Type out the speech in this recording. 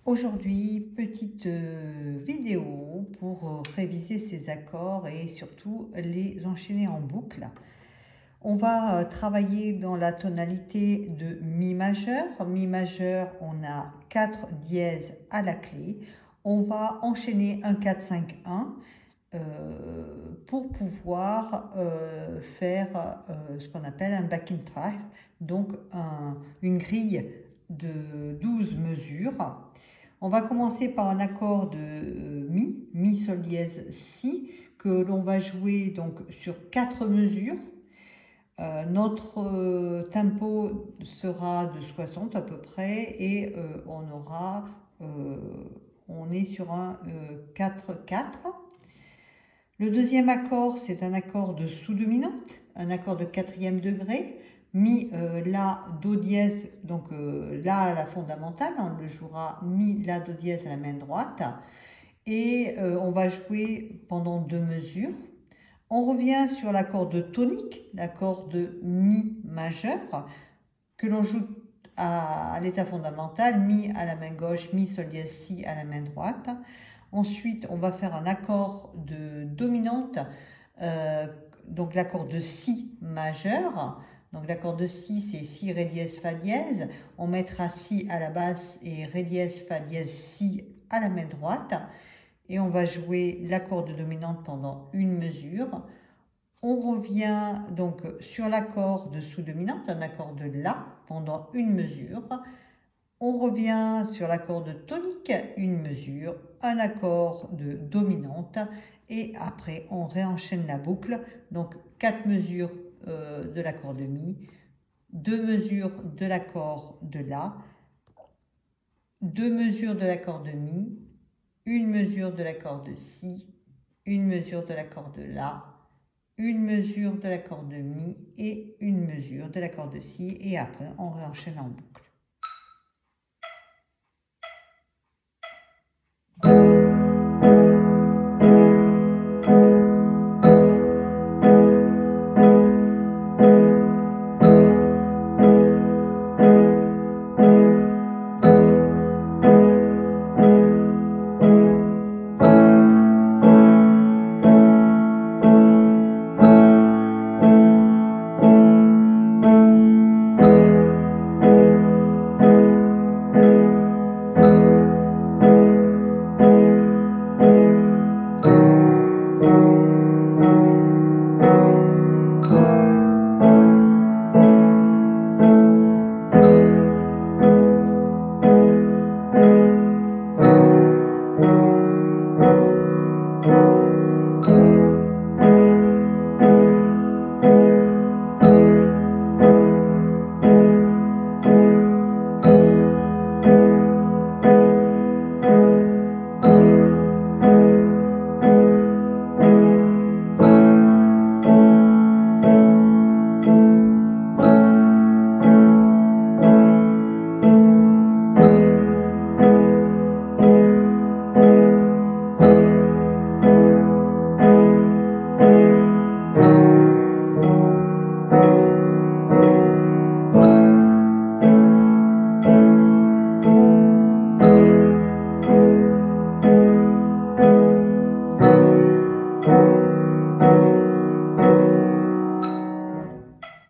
Aujourd'hui, petite vidéo pour réviser ces accords et surtout les enchaîner en boucle. On va travailler dans la tonalité de Mi majeur. Mi majeur, on a 4 dièses à la clé. On va enchaîner un 4, 5, 1 pour pouvoir faire ce qu'on appelle un backing track, donc une grille de 12 mesures. On va commencer par un accord de Mi, Mi sol dièse Si, que l'on va jouer donc sur 4 mesures. Notre tempo sera de 60 à peu près et on est sur un 4-4. Le deuxième accord, c'est un accord de sous-dominante, un accord de quatrième degré. Mi, La, Do dièse, donc La, la fondamentale, on le jouera Mi, La, Do dièse à la main droite. Et on va jouer pendant 2 mesures. On revient sur l'accord de tonique, l'accord de Mi majeur, que l'on joue à l'état fondamental, Mi à la main gauche, Mi sol dièse Si à la main droite. Ensuite, on va faire un accord de dominante, donc l'accord de Si majeur. Donc l'accord de Si, c'est Si, Ré dièse, Fa dièse. On mettra Si à la basse et Ré dièse, Fa dièse, Si à la main droite. Et on va jouer l'accord de dominante pendant une mesure. On revient donc sur l'accord de sous-dominante, un accord de La pendant une mesure. On revient sur l'accord de tonique, une mesure, un accord de dominante et après on réenchaîne la boucle. Donc 4 mesures de l'accord de Mi, 2 mesures de l'accord de La, 2 mesures de l'accord de Mi, une mesure de l'accord de Si, une mesure de l'accord de La, une mesure de l'accord de Mi et une mesure de l'accord de Si et après on réenchaîne en boucle.